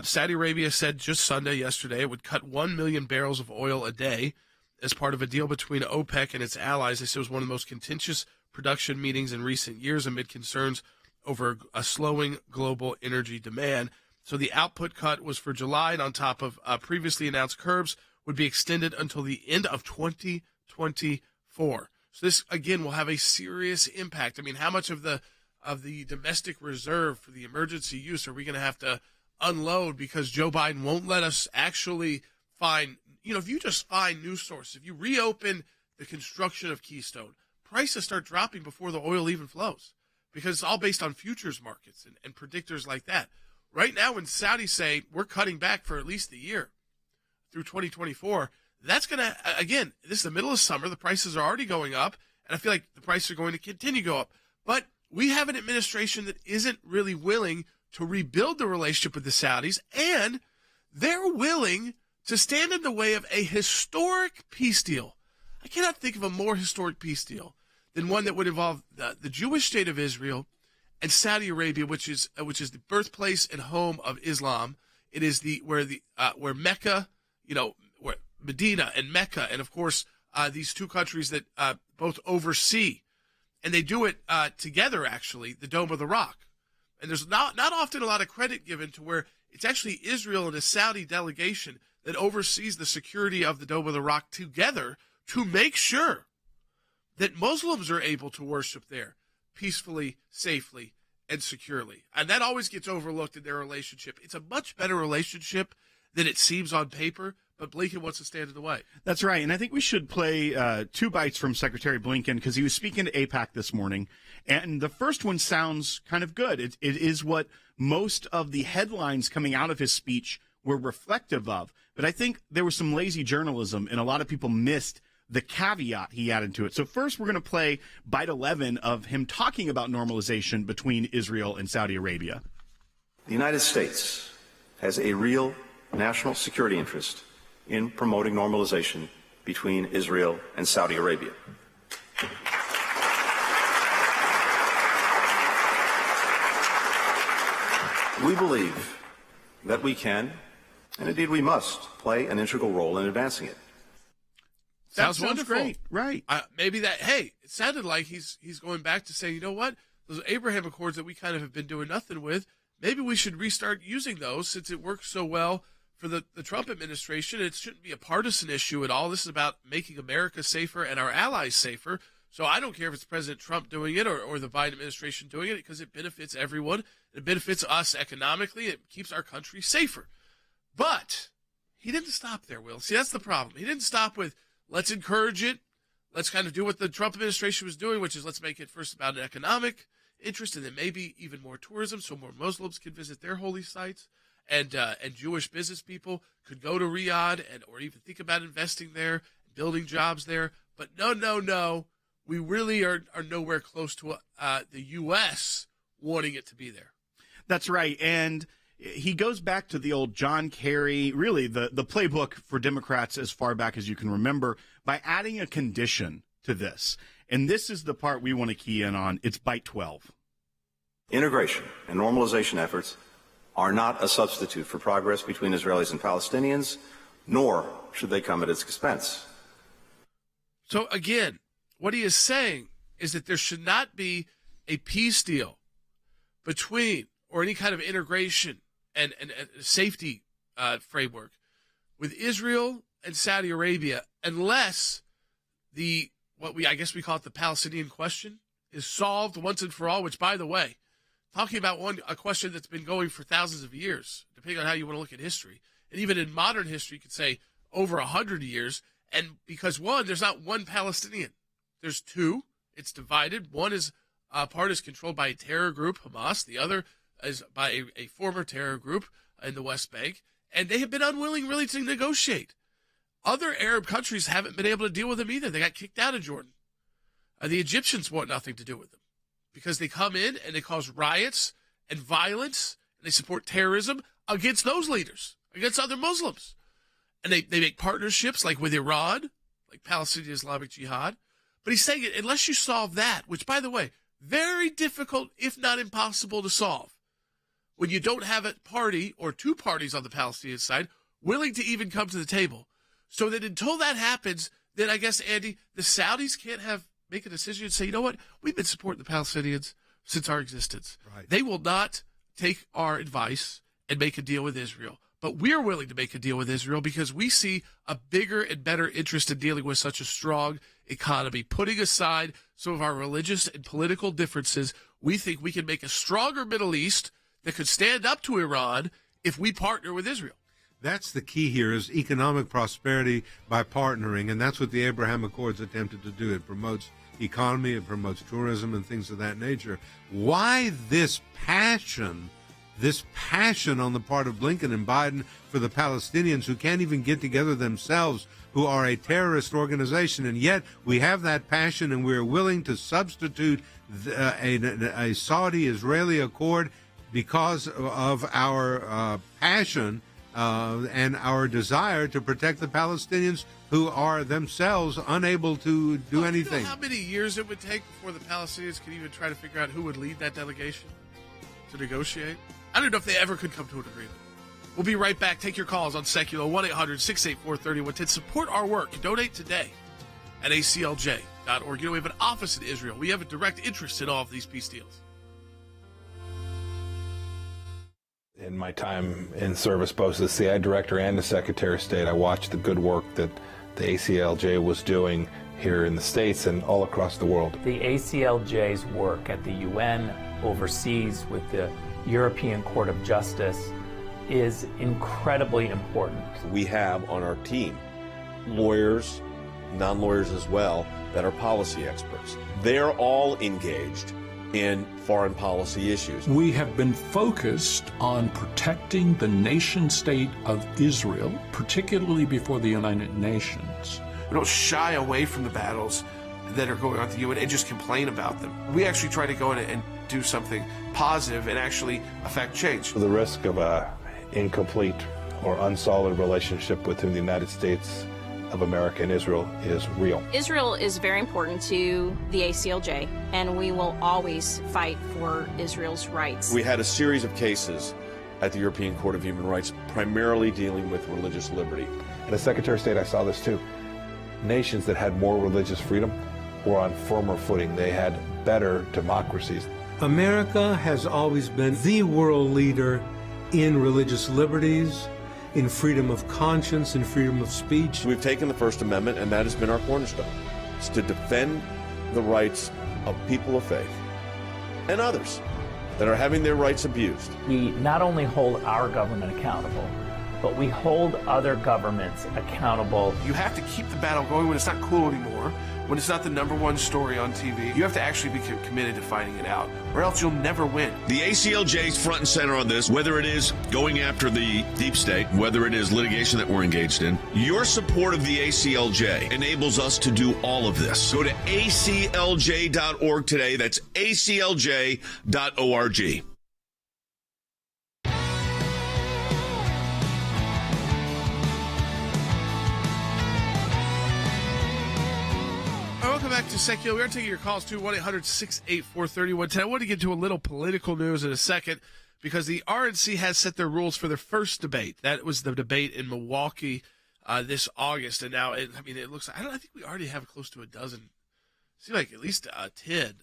Saudi Arabia said just yesterday, it would cut 1 million barrels of oil a day as part of a deal between OPEC and its allies. They said it was one of the most contentious production meetings in recent years amid concerns over a slowing global energy demand. So the output cut was for July, and on top of previously announced curbs, would be extended until the end of 2024. So this, again, will have a serious impact. I mean, how much of the domestic reserve for the emergency use are we going to have to unload because Joe Biden won't let us actually find, if you just find news sources, if you reopen the construction of Keystone, prices start dropping before the oil even flows because it's all based on futures markets and predictors like that. Right now, when Saudis say we're cutting back for at least a year through 2024, that's going to, again, this is the middle of summer. The prices are already going up, and I feel like the prices are going to continue to go up. But we have an administration that isn't really willing to rebuild the relationship with the Saudis, and they're willing to stand in the way of a historic peace deal. I cannot think of a more historic peace deal than one that would involve the Jewish state of Israel and Saudi Arabia, which is the birthplace and home of Islam. It is where Mecca, where Medina and Mecca, and of course these two countries that both oversee, and they do it together. Actually, the Dome of the Rock, and there's not often a lot of credit given to where it's actually Israel and a Saudi delegation that oversees the security of the Dome of the Rock together to make sure that Muslims are able to worship there peacefully, safely, and securely. And that always gets overlooked in their relationship. It's a much better relationship than it seems on paper, but Blinken wants to stand in the way. That's right. And I think we should play 2 bites from Secretary Blinken because he was speaking to AIPAC this morning. And the first one sounds kind of good. It is what most of the headlines coming out of his speech were reflective of. But I think there was some lazy journalism, and a lot of people missed the caveat he added to it. So first, we're going to play bite 11 of him talking about normalization between Israel and Saudi Arabia. The United States has a real national security interest in promoting normalization between Israel and Saudi Arabia. We believe that we can, and indeed we must, play an integral role in advancing it. Sounds wonderful. Great. Right. Maybe it sounded like he's going back to saying, you know what, those Abraham Accords that we kind of have been doing nothing with, maybe we should restart using those since it works so well for the Trump administration. It shouldn't be a partisan issue at all. This is about making America safer and our allies safer. So I don't care if it's President Trump doing it or the Biden administration doing it because it benefits everyone. It benefits us economically. It keeps our country safer. But he didn't stop there, Will. See, that's the problem. He didn't stop with, let's encourage it. Let's kind of do what the Trump administration was doing, which is let's make it first about an economic interest and then maybe even more tourism so more Muslims can visit their holy sites and Jewish business people could go to Riyadh or even think about investing there, building jobs there. But no. We really are nowhere close to the U.S. wanting it to be there. That's right. And he goes back to the old John Kerry, really the playbook for Democrats as far back as you can remember, by adding a condition to this. And this is the part we want to key in on. It's bite 12. Integration and normalization efforts are not a substitute for progress between Israelis and Palestinians, nor should they come at its expense. So again, what he is saying is that there should not be a peace deal between, or any kind of integration and safety framework with Israel and Saudi Arabia unless I guess we call it the Palestinian Question is solved once and for all, which, by the way, talking about a question that's been going for thousands of years, depending on how you want to look at history. And even in modern history, you could say over 100 years. And because there's not one Palestinian. There's two. It's divided. One part is controlled by a terror group, Hamas. The other is by a former terror group in the West Bank. And they have been unwilling really to negotiate. Other Arab countries haven't been able to deal with them either. They got kicked out of Jordan. The Egyptians want nothing to do with them because they come in and they cause riots and violence, and they support terrorism against those leaders, against other Muslims. And they make partnerships like with Iran, like Palestinian Islamic Jihad. But he's saying unless you solve that, which, by the way, very difficult, if not impossible to solve, when you don't have a party or two parties on the Palestinian side willing to even come to the table. So that until that happens, then I guess, Andy, the Saudis can't make a decision and say, you know what, we've been supporting the Palestinians since our existence. Right. They will not take our advice and make a deal with Israel. But we're willing to make a deal with Israel because we see a bigger and better interest in dealing with such a strong economy. Putting aside some of our religious and political differences, we think we can make a stronger Middle East that could stand up to Iran if we partner with Israel. That's the key here, is economic prosperity by partnering, and that's what the Abraham Accords attempted to do. It promotes economy, it promotes tourism and things of that nature. Why this passion on the part of Blinken and Biden for the Palestinians who can't even get together themselves, who are a terrorist organization, and yet we have that passion and we're willing to substitute a Saudi-Israeli accord because of our passion and our desire to protect the Palestinians who are themselves unable to do anything. You know how many years it would take before the Palestinians could even try to figure out who would lead that delegation to negotiate? I don't know if they ever could come to an agreement. We'll be right back. Take your calls on Sekulow, 1-800-684-3110. Support our work. Donate today at aclj.org. You know, we have an office in Israel. We have a direct interest in all of these peace deals. In my time in service, both as the CIA Director and the Secretary of State, I watched the good work that the ACLJ was doing here in the States and all across the world. The ACLJ's work at the UN, overseas with the European Court of Justice, is incredibly important. We have on our team lawyers, non-lawyers as well, that are policy experts. They're all engaged in foreign policy issues. We have been focused on protecting the nation state of Israel, particularly before the United Nations. We don't shy away from the battles that are going on at the UN and just complain about them. We actually try to go in and do something positive and actually affect change. The risk of a incomplete or unsolid relationship between the United States of America and Israel is real. Israel is very important to the ACLJ, and we will always fight for Israel's rights. We had a series of cases at the European Court of Human Rights, primarily dealing with religious liberty. And as Secretary of State, I saw this too. Nations that had more religious freedom were on firmer footing. They had better democracies. America has always been the world leader in religious liberties, in freedom of conscience, in freedom of speech. We've taken the First Amendment, and that has been our cornerstone. It's to defend the rights of people of faith and others that are having their rights abused. We not only hold our government accountable, but we hold other governments accountable. You have to keep the battle going when it's not cool anymore, when it's not the number one story on TV. You have to actually be committed to fighting it out, or else you'll never win. The ACLJ's front and center on this, whether it is going after the deep state, whether it is litigation that we're engaged in. Your support of the ACLJ enables us to do all of this. Go to aclj.org today. That's aclj.org. Welcome back to Sekulow. We are taking your calls to 1-800-684-3110. I want to get to a little political news in a second because the RNC has set their rules for their first debate. That was the debate in Milwaukee this August, and now it looks like I think we already have close to a dozen. Seems like at least 10,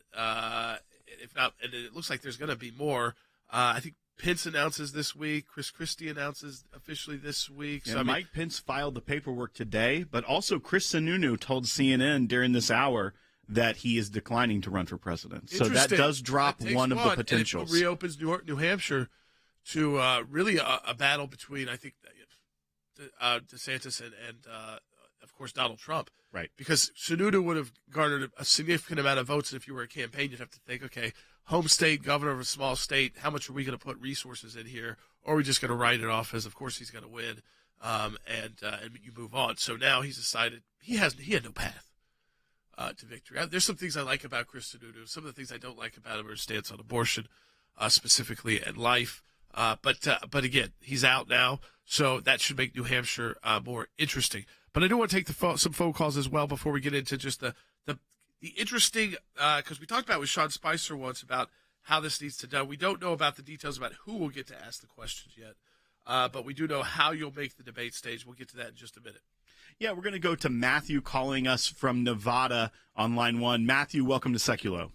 if not, and it looks like there's going to be more. I think Pence announces this week. Chris Christie announces officially this week. So Mike Pence filed the paperwork today, but also Chris Sununu told CNN during this hour that he is declining to run for president. So that does drop one of the potentials. And it reopens New Hampshire to really a battle between, I think, DeSantis and of course, Donald Trump. Right. Because Sununu would have garnered a significant amount of votes. And if you were a campaign, you'd have to think, okay, home state, governor of a small state, how much are we going to put resources in here? Or are we just going to write it off as, of course, he's going to win, and you move on. So now he's decided he had no path to victory. There's some things I like about Chris Sununu. Some of the things I don't like about him are his stance on abortion, specifically, and life. But again, he's out now, so that should make New Hampshire more interesting. But I do want to take some phone calls as well before we get into just the interesting, because we talked about with Sean Spicer once about how this needs to be done. We don't know about the details about who will get to ask the questions yet, but we do know how you'll make the debate stage. We'll get to that in just a minute. Yeah, we're going to go to Matthew calling us from Nevada on line 1. Matthew, welcome to Sekulow.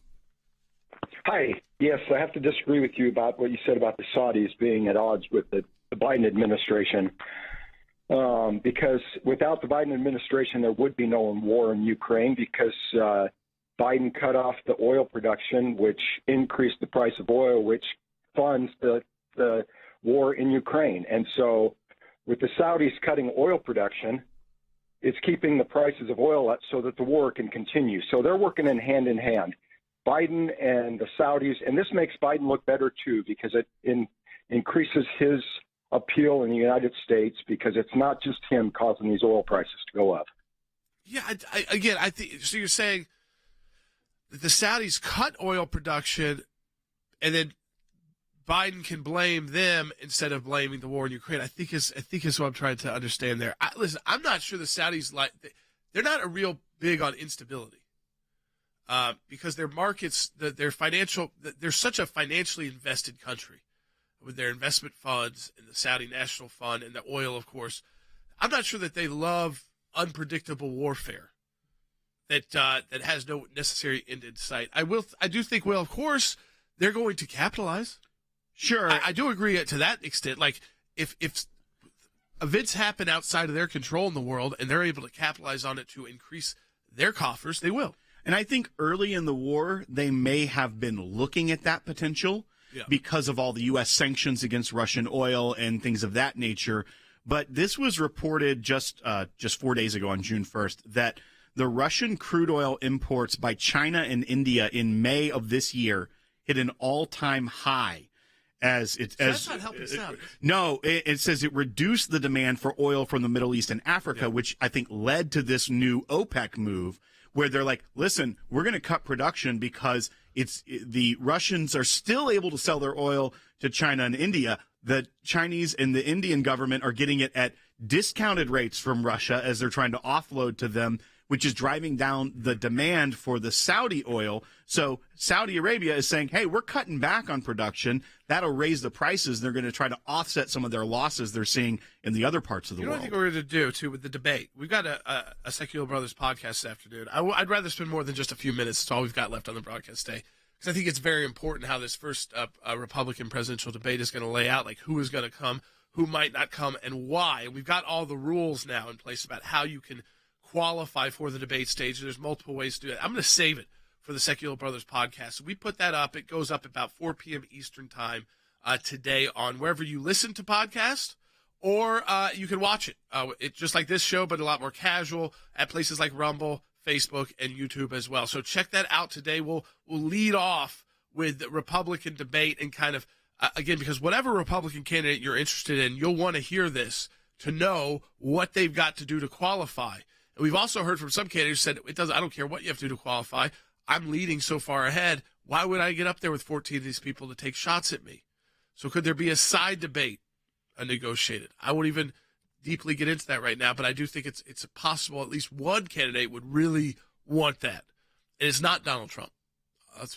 Hi. Yes, I have to disagree with you about what you said about the Saudis being at odds with the Biden administration. Because without the Biden administration, there would be no war in Ukraine because Biden cut off the oil production, which increased the price of oil, which funds the war in Ukraine. And so with the Saudis cutting oil production, it's keeping the prices of oil up so that the war can continue. So they're working in hand. Biden and the Saudis, and this makes Biden look better too because it increases his appeal in the United States because it's not just him causing these oil prices to go up. Yeah, I think so. You're saying that the Saudis cut oil production, and then Biden can blame them instead of blaming the war in Ukraine. I think is what I'm trying to understand there. Listen, I'm not sure the Saudis they're not a real big on instability. Because their markets, their financial, they're such a financially invested country with their investment funds and the Saudi National Fund and the oil, of course. I'm not sure that they love unpredictable warfare that has no necessary end in sight. I do think, well, of course, they're going to capitalize. Sure. I do agree to that extent. Like, if events happen outside of their control in the world and they're able to capitalize on it to increase their coffers, they will. And I think early in the war, they may have been looking at that potential because of all the U.S. sanctions against Russian oil and things of that nature. But this was reported just 4 days ago on June 1st that the Russian crude oil imports by China and India in May of this year hit an all-time high. That's not helping Saudis. No, it says it reduced the demand for oil from the Middle East and Africa, which I think led to this new OPEC move, where they're like, listen, we're going to cut production because the Russians are still able to sell their oil to China and India. The Chinese and the Indian government are getting it at discounted rates from Russia as they're trying to offload to them, which is driving down the demand for the Saudi oil. So Saudi Arabia is saying, hey, we're cutting back on production. That'll raise the prices. They're going to try to offset some of their losses they're seeing in the other parts of the world. You know what I think we're going to do, too, with the debate? We've got a Sekulow Brothers podcast this afternoon. I'd rather spend more than just a few minutes. It's all we've got left on the broadcast day. Because I think it's very important how this first Republican presidential debate is going to lay out, like who is going to come, who might not come, and why. And we've got all the rules now in place about how you can qualify for the debate stage. There's multiple ways to do it. I'm going to save it for the Sekulow Brothers podcast. So we put that up. It goes up about 4 p.m. Eastern time today on wherever you listen to podcasts or you can watch it. It's just like this show, but a lot more casual at places like Rumble, Facebook, and YouTube as well. So check that out today. We'll lead off with the Republican debate and kind of, again, because whatever Republican candidate you're interested in, you'll want to hear this to know what they've got to do to qualify. And we've also heard from some candidates who said, I don't care what you have to do to qualify. I'm leading so far ahead. Why would I get up there with 14 of these people to take shots at me? So could there be a side debate negotiated? I won't even deeply get into that right now, but I do think it's possible at least one candidate would really want that. And it's not Donald Trump.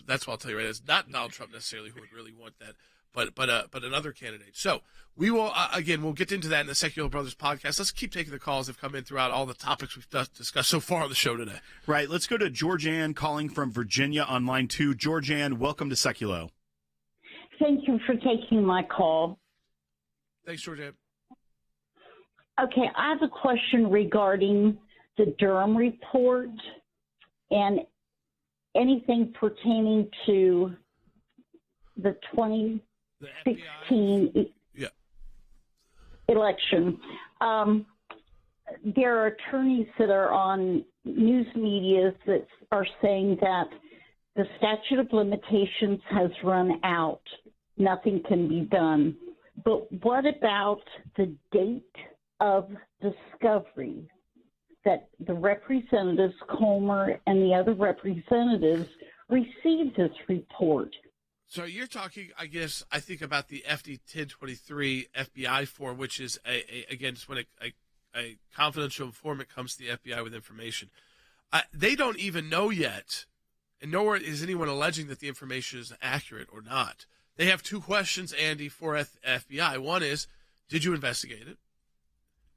That's what I'll tell you right now. It's not Donald Trump necessarily who would really want that, but another candidate. So we will, again, we'll get into that in the Sekulow Brothers podcast. Let's keep taking the calls that have come in throughout all the topics we've discussed so far on the show today. Right. Let's go to Georgianne calling from Virginia on line 2. Georgianne, welcome to Sekulow. Thank you for taking my call. Thanks, Georgianne. Okay, I have a question regarding the Durham Report and anything pertaining to the 2016 election. There are attorneys that are on news media that are saying that the statute of limitations has run out. Nothing can be done. But what about the date of discovery that the representatives, Comer and the other representatives, received this report? So you're talking, I guess, I think about the FD 1023 FBI form, which is, again, just when a confidential informant comes to the FBI with information. They don't even know yet, and nowhere is anyone alleging that the information is accurate or not. They have two questions, Andy, for FBI. One is, did you investigate it?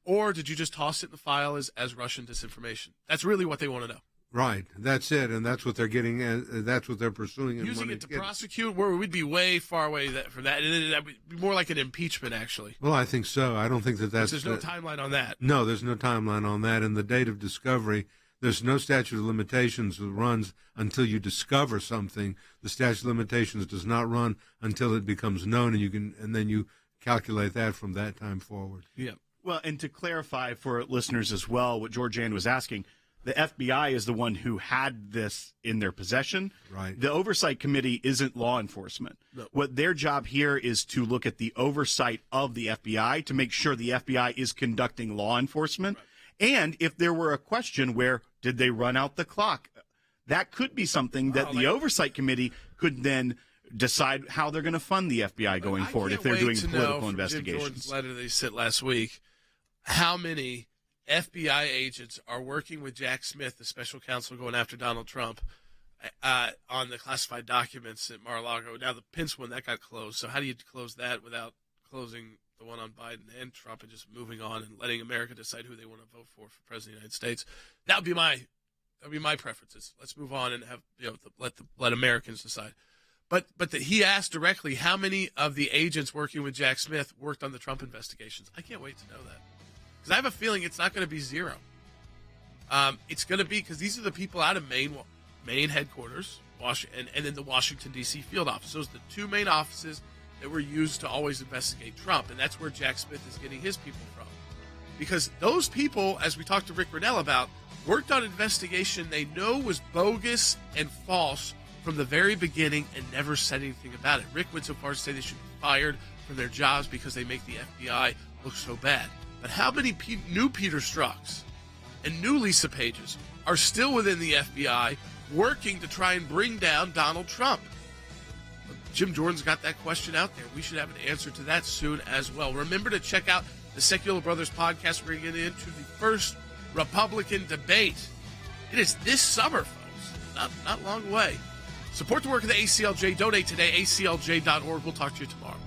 Or did you just toss it in the file as Russian disinformation? That's really what they want to know. Right. That's it. And that's what they're getting. That's what they're pursuing. Using it to prosecute, where we'd be way far away from that. And that would be more like an impeachment, actually. Well, I think so. I don't think that's... There's no timeline on that. No, there's no timeline on that. And the date of discovery, there's no statute of limitations that runs until you discover something. The statute of limitations does not run until it becomes known, and then you calculate that from that time forward. Yeah. Well, and to clarify for listeners as well, what Georgianne was asking, the FBI is the one who had this in their possession. Right. The Oversight Committee isn't law enforcement. No. What their job here is to look at the oversight of the FBI to make sure the FBI is conducting law enforcement. Right. And if there were a question where, did they run out the clock? That could be something that the Oversight Committee could then decide how they're going to fund the FBI going forward if they're doing political investigations. Jim Jordan's letter they sent last week, how many FBI agents are working with Jack Smith, the special counsel going after Donald Trump, on the classified documents at Mar-a-Lago. Now, the Pence one, that got closed. So how do you close that without closing the one on Biden and Trump and just moving on and letting America decide who they want to vote for President of the United States? That would be my preferences. Let's move on and have let Americans decide. But he asked directly how many of the agents working with Jack Smith worked on the Trump investigations. I can't wait to know that. Because I have a feeling it's not going to be zero. It's going to be, because these are the people out of Maine headquarters, and then the Washington, D.C. field office. Those are the two main offices that were used to always investigate Trump, and that's where Jack Smith is getting his people from. Because those people, as we talked to Rick Grenell about, worked on investigation they know was bogus and false from the very beginning and never said anything about it. Rick went so far as to say they should be fired from their jobs because they make the FBI look so bad. But how many new Peter Strzok's and new Lisa Pages are still within the FBI working to try and bring down Donald Trump? Jim Jordan's got that question out there. We should have an answer to that soon as well. Remember to check out the Sekulow Brothers podcast. We're going to get into the first Republican debate. It is this summer, folks. Not long away. Support the work of the ACLJ. Donate today, aclj.org. We'll talk to you tomorrow.